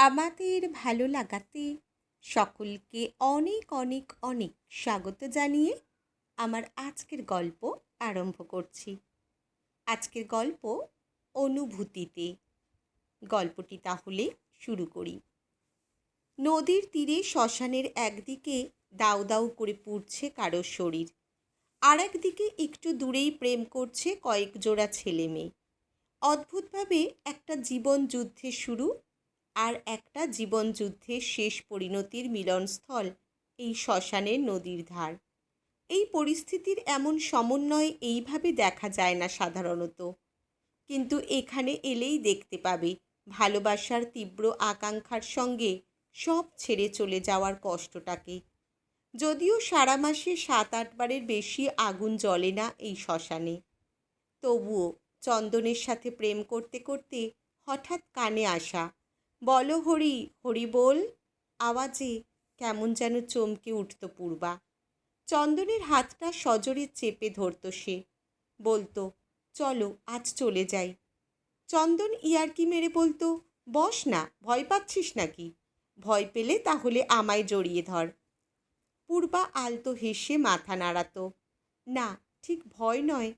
আমাদের ভালো লাগাতে সকলকে অনেক অনেক অনেক স্বাগত জানিয়ে আমার আজকের গল্প আরম্ভ করছি। আজকের গল্প অনুভূতিতে। গল্পটি তাহলে শুরু করি। নদীর তীরে শ্মশানের একদিকে দাউ দাউ করে পুড়ছে কারোর শরীর, আর একদিকে একটু দূরেই প্রেম করছে কয়েক জোড়া ছেলে মেয়ে। অদ্ভুতভাবে একটা জীবন যুদ্ধের শুরু আর একটা জীবনযুদ্ধের শেষ পরিণতির মিলনস্থল এই শ্মশানের নদীর ধার। এই পরিস্থিতির এমন সমন্বয় এইভাবে দেখা যায় না সাধারণত, কিন্তু এখানে এলেই দেখতে পাবে ভালোবাসার তীব্র আকাঙ্ক্ষার সঙ্গে সব ছেড়ে চলে যাওয়ার কষ্টটাকে। যদিও সারা মাসে 7-8 বারের বেশি আগুন জ্বলে না এই শ্মশানে, তবুও চন্দনের সাথে প্রেম করতে করতে হঠাৎ কানে আসা "বলো হরি হরি বল" আওয়াজে কেমন যেন চমকে উঠত পূর্বা। চন্দনের হাতটা সজোরে চেপে ধরত সে, বলতো, "চলো আজ চলে যাই।" চন্দন ইয়ার্কি মেরে বলতো, "বস না, ভয় পাচ্ছিস নাকি? ভয় পেলে তাহলে আমায় জড়িয়ে ধর।" পূর্বা আলতো হেসে মাথা নাড়াত। "না, ঠিক ভয় নয়,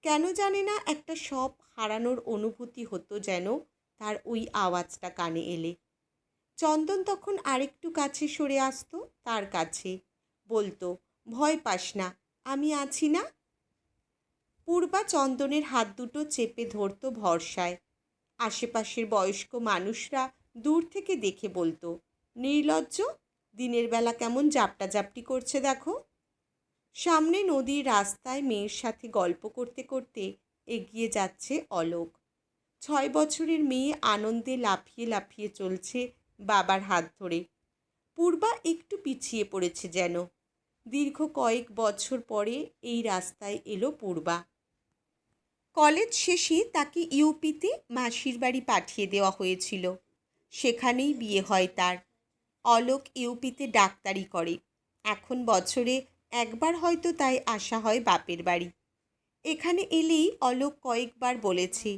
কেন জানে না একটা সব হারানোর অনুভূতি হতো যেন তার ওই আওয়াজটা কানে এলে।" চন্দন তখন আরেকটু কাছে সরে আসতো তার কাছে, বলতো, "ভয় পাস না, আমি আছি না।" পূর্বা চন্দনের হাত দুটো চেপে ধরতো ভরসায়। আশেপাশের বয়স্ক মানুষরা দূর থেকে দেখে বলতো, "নির্লজ্জ, দিনের বেলা কেমন জাপটাজাপটি করছে দেখো।" সামনে নদীর রাস্তায় মেয়ের সাথে গল্প করতে করতে এগিয়ে যাচ্ছে অলোক। 6 বছরের মেয়ে আনন্দে লাফিয়ে লাফিয়ে চলছে বাবার হাত ধরে। পূর্বা একটু পিছিয়ে পড়েছে যেন। দীর্ঘ কয়েক বছর পরে এই রাস্তায় এলো পূর্বা। কলেজ শেষে তাকে ইউপিতে মাসির বাড়ি পাঠিয়ে দেওয়া হয়েছিল। সেখানেই বিয়ে হয় তার। অলোক ইউপিতে ডাক্তারি করে। এখন বছরে একবার হয়তো তাই আসা হয় বাপের বাড়ি। এখানে এলেই অলোক কয়েকবার বলেছে,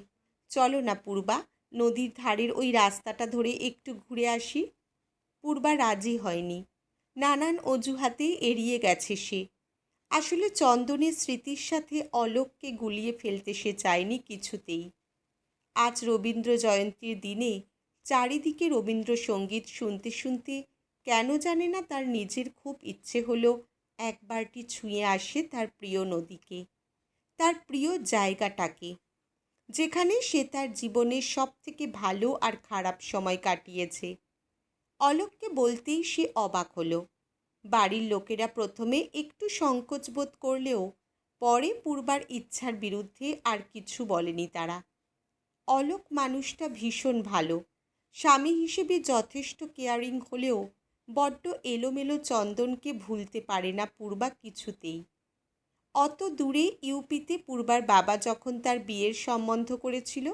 "চলো না পূর্বা, নদীর ধারের ওই রাস্তাটা ধরে একটু ঘুরে আসি।" পূর্বা রাজি হয়নি। নানান অজুহাতে এড়িয়ে গেছে সে। আসলে চন্দনের স্মৃতির সাথে অলোককে গুলিয়ে ফেলতে সে চায়নি কিছুতেই। আজ রবীন্দ্র জয়ন্তীর দিনে চারিদিকে রবীন্দ্রসঙ্গীত শুনতে শুনতে কেন জানে না তার নিজের খুব ইচ্ছে হলো একবারটি ছুঁয়ে আসে তার প্রিয় নদীকে, তার প্রিয় জায়গাটাকে, যেখানে সে তার জীবনের সবথেকে ভালো আর খারাপ সময় কাটিয়েছে। অলোককে বলতেই সে অবাক হলো। বাড়ির লোকেরা প্রথমে একটু সংকোচ বোধ করলেও পরে পূর্বার ইচ্ছার বিরুদ্ধে আর কিছু বলেনি তারা। অলোক মানুষটা ভীষণ ভালো, স্বামী হিসেবে যথেষ্ট কেয়ারিং হলেও বড্ড এলোমেলো চন্দনকে ভুলতে পারে না পূর্বা কিছুতেই। অত দূরে ইউপিতে পূর্বার বাবা যখন তার বিয়ের সম্বন্ধ করেছিল,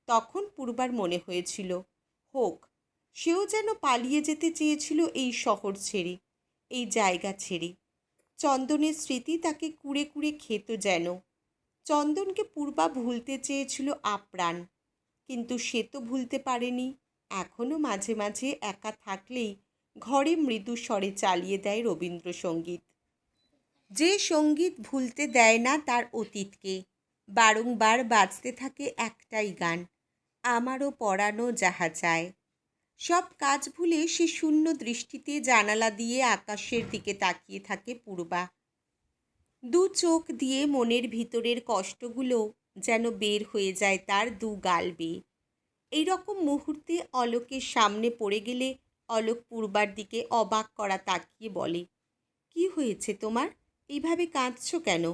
তখন পূর্বার মনে হয়েছিল, হোক, সেও যেন পালিয়ে যেতে চেয়েছিল এই শহর ছেড়ে, এই জায়গা ছেড়ে। চন্দনের স্মৃতি তাকে কুড়ে কুড়ে খেত যেন। চন্দনকে পূর্বা ভুলতে চেয়েছিল আপ্রাণ, কিন্তু সে তো ভুলতে পারেনি। এখনও মাঝে মাঝে একা থাকলেই ঘরে মৃদু স্বরে চালিয়ে দেয় রবীন্দ্রসঙ্গীত, যে সঙ্গীত ভুলতে দেয় না তার অতীতকে। বারংবার বাজতে থাকে একটাই গান, "আমারও পরানো যাহা চায়।" সব কাজ ভুলে সে শূন্য দৃষ্টিতে জানালা দিয়ে আকাশের দিকে তাকিয়ে থাকে পূর্বা। দু চোখ দিয়ে মনের ভিতরের কষ্টগুলো যেন বের হয়ে যায় তার দু গাল বেয়ে। এইরকম মুহূর্তে অলোকের সামনে পড়ে গেলে অলোক পূর্বার দিকে অবাক করা তাকিয়ে বলে, "কি হয়েছে তোমার? এইভাবে কাঁদছো কেন?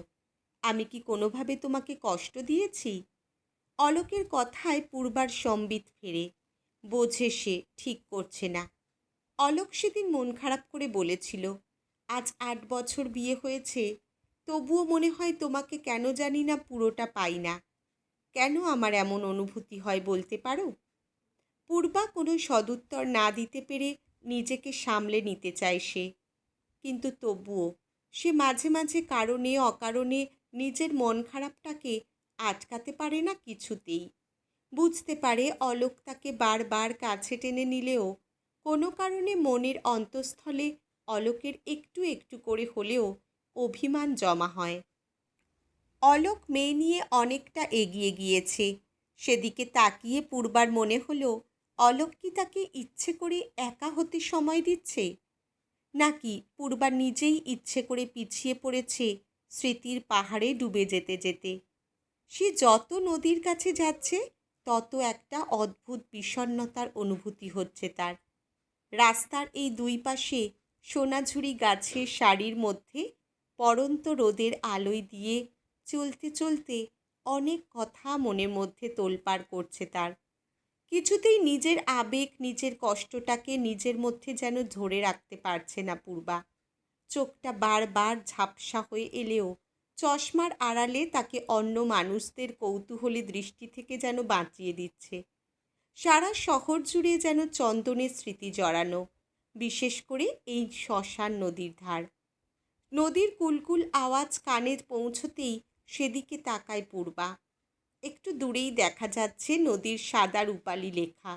আমি কি কোনোভাবে তোমাকে কষ্ট দিয়েছি?" অলোকের কথায় পূর্বার সম্বিত ফেরে। বোঝে সে ঠিক করছে না। অলোক সেদিন মন খারাপ করে বলেছিল, "আজ 8 বছর বিয়ে হয়েছে, তবুও মনে হয় তোমাকে কেন জানি না পুরোটা পাই না। কেন আমার এমন অনুভূতি হয় বলতে পারো?" পূর্বা কোনো সদুত্তর না দিতে পেরে নিজেকে সামলে নিতে চায় সে, কিন্তু তবুও সে মাঝে মাঝে কারণে অকারণে নিজের মন খারাপটাকে আটকাতে পারে না কিছুতেই। বুঝতে পারে অলোক তাকে বারবার কাছে টেনে নিলেও কোনো কারণে মনের অন্তঃস্থলে অলোকের একটু একটু করে হলেও অভিমান জমা হয়। অলোক মেয়ে নিয়ে অনেকটা এগিয়ে গিয়েছে। সেদিকে তাকিয়ে পূর্বার মনে হলো অলোক কি তাকে ইচ্ছে করে একা হতে সময় দিচ্ছে, নাকি পূর্বা নিজেই ইচ্ছে করে পিছিয়ে পড়েছে স্মৃতির পাহাড়ে ডুবে যেতে যেতে। সে যত নদীর কাছে যাচ্ছে তত একটা অদ্ভুত বিষণ্ণতার অনুভূতি হচ্ছে তার। রাস্তার এই দুই পাশে সোনাঝুরি গাছের সারির মধ্যে পড়ন্ত রোদের আলোয় দিয়ে চলতে চলতে অনেক কথা মনের মধ্যে তোলপাড় করছে তার। কিছুতেই নিজের আবেগ, নিজের কষ্টটাকে নিজের মধ্যে যেন ধরে রাখতে পারছে না পূর্বা। চোখটা বারবার ঝাপসা হয়ে এলেও চশমার আড়ালে তাকে অন্য মানুষদের কৌতূহলী দৃষ্টি থেকে যেন বাঁচিয়ে দিচ্ছে। সারা শহর জুড়ে যেন চন্দনের স্মৃতি জড়ানো, বিশেষ করে এই শ্মশান নদীর ধার। নদীর কুলকুল আওয়াজ কানে পৌঁছতেই সেদিকে তাকায় পূর্বা। একটু দূরেই দেখা যাচ্ছে নদীর সাদা রূপালি লেখা।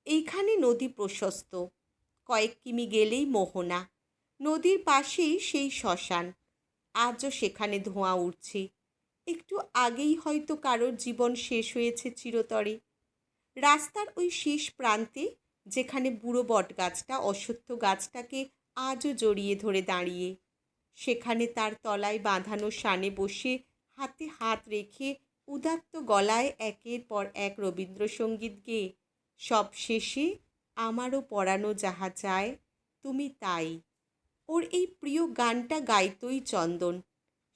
এইখানে নদী প্রশস্ত, কয়েক কিমি গেলেই মোহনা। নদীর পাশেই সেই শ্মশান। আজও সেখানে ধোঁয়া উঠছে। একটু আগেই হয়তো কারোর জীবন শেষ হয়েছে চিরতরে। রাস্তার ওই শেষ প্রান্তে, যেখানে বুড়ো বটগাছটা অশ্বত্থ গাছটাকে আজও জড়িয়ে ধরে দাঁড়িয়ে, সেখানে তার তলায় বাঁধানো শানে বসে হাতে হাত রেখে উদাত্ত গলায় একের পর এক রবীন্দ্রসঙ্গীত গেয়ে সব শেষে আমারও পরানো যাহা চায় তুমি তাই, ওর এই প্রিয় গানটা গাইতই চন্দন।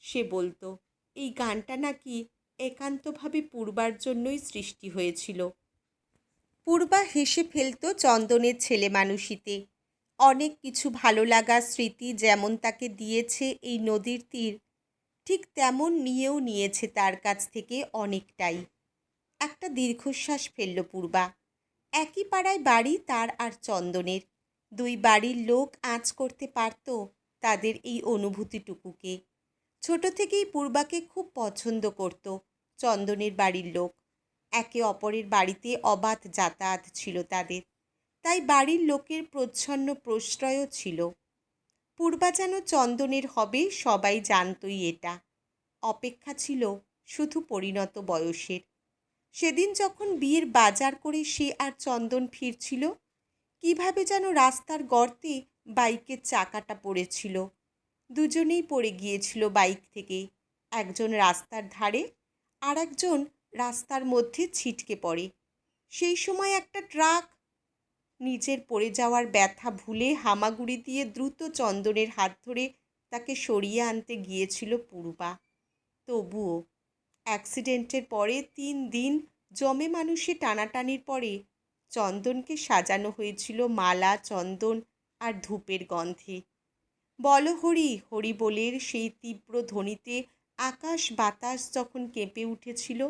সে বলতো এই গানটা নাকি একান্তভাবে পূর্বার জন্যই সৃষ্টি হয়েছিল। পূর্বা হেসে ফেলত চন্দনের ছেলে মানুষিতে। অনেক কিছু ভালো লাগা স্মৃতি যেমন তাকে দিয়েছে এই নদীর তীর, ঠিক তেমন নিয়েও নিয়েছে তার কাছ থেকে অনেকটাই। একটা দীর্ঘশ্বাস ফেলল পূর্বা। একই পাড়ায় বাড়ি তার আর চন্দনের। দুই বাড়ির লোক আঁচ করতে পারত তাদের এই অনুভূতিটুকুকে। ছোট থেকেই পূর্বাকে খুব পছন্দ করত চন্দনের বাড়ির লোক। একে অপরের বাড়িতে অবাধ যাতায়াত ছিল তাদের, তাই বাড়ির লোকের প্রচ্ছন্ন প্রশ্রয়ও ছিল। পূর্বা যেন চন্দনের হবে সবাই জানতই এটা। অপেক্ষা ছিল শুধু পরিণত বয়সের। সেদিন যখন বিয়ের বাজার করে সে আর চন্দন ফিরছিল, কিভাবে যেন রাস্তার গর্তে বাইকের চাকাটা পড়েছিল। দুজনেই পড়ে গিয়েছিল বাইক থেকে। একজন রাস্তার ধারে, আর একজন রাস্তার মধ্যে ছিটকে পড়ে। সেই সময় একটা ট্রাক নিজের পড়ে যাওয়ার ব্যথা ভুলে হামাগুড়ি দিয়ে দ্রুত চন্দনের হাত ধরে তাকে সরিয়ে আনতে গিয়েছিল পূর্বা। তবুও অ্যাক্সিডেন্টের পরে 3 দিন জমে মানুষে টানাটানির পরে চন্দনকে সাজানো হয়েছিল মালা, চন্দন আর ধূপের গন্ধে। বল হরি হরি বলের সেই তীব্র ধ্বনিতে আকাশ বাতাস যখন কেঁপে উঠেছিল,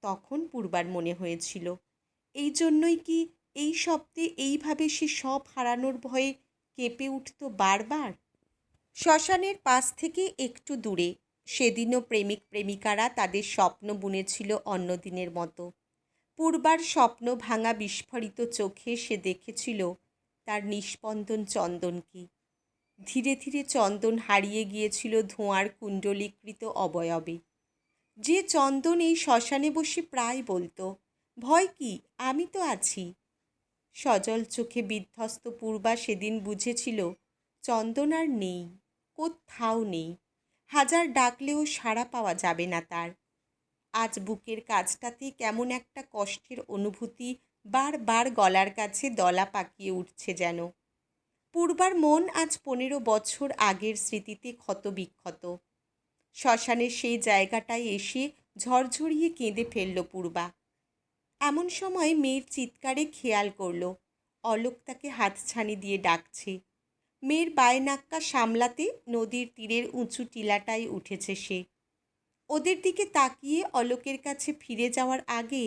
তখন পূর্বার মনে হয়েছিল এই জন্যই কি এই শব্দে এইভাবে সে সব হারানোর ভয়ে কেঁপে উঠত বারবার। শ্মশানের পাশ থেকে একটু দূরে সেদিনও প্রেমিক প্রেমিকারা তাদের স্বপ্ন বুনেছিল অন্যদিনের মতো। পূর্বার স্বপ্ন ভাঙা বিস্ফোরিত চোখে সে দেখেছিল তার নিস্পন্দন চন্দনকে। ধীরে ধীরে চন্দন হারিয়ে গিয়েছিল ধোঁয়ার কুণ্ডলীকৃত অবয়বে। যে চন্দন এই শ্মশানে বসে প্রায় বলতো, ভয় কি, আমি তো আছি। সজল চোখে বিধ্বস্ত পূর্বা সেদিন বুঝেছিল চন্দন আর নেই, কোথাও নেই। হাজার ডাকলেও সাড়া পাওয়া যাবে না তার। আজ বুকের কাছটাতে কেমন একটা কষ্টের অনুভূতি বারবার গলার কাছে দলা পাকিয়ে উঠছে যেন। পূর্বার মন আজ 15 বছর আগের স্মৃতিতে ক্ষতবিক্ষত। শ্মশানের সেই জায়গাটায় এসে ঝরঝরিয়ে কেঁদে ফেলল পূর্বা। এমন সময় মেয়ের চিৎকারে খেয়াল করল অলোক তাকে হাতছানি দিয়ে ডাকছে। মেয়ের বায়নাক্কা সামলাতে নদীর তীরের উঁচু টিলাটায় উঠেছে সে। ওদের দিকে তাকিয়ে অলোকের কাছে ফিরে যাওয়ার আগে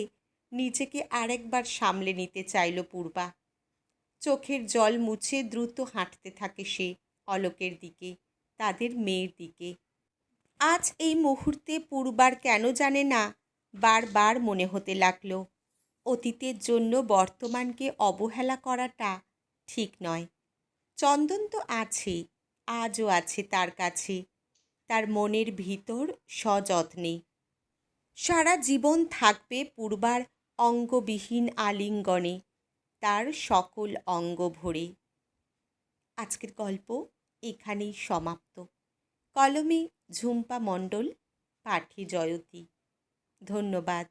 নিজেকে আরেকবার সামলে নিতে চাইল পূর্বা। চোখের জল মুছে দ্রুত হাঁটতে থাকে সে অলোকের দিকে, তাদের মেয়ের দিকে। আজ এই মুহূর্তে পূর্বার কেন জানে না বারবার মনে হতে লাগলো অতীতের জন্য বর্তমানকে অবহেলা করাটা ঠিক নয়। চন্দন তো আছে, আজও আছে তার কাছে, তার মনের ভিতর সযত্নে। সারা জীবন থাকবে পূর্বার অঙ্গবিহীন আলিঙ্গনে, তার সকল অঙ্গ ভরে। আজকের গল্প এখানেই সমাপ্ত। কলমে ঝুম্পা মণ্ডল, পাঠে জয়তী। ধন্যবাদ।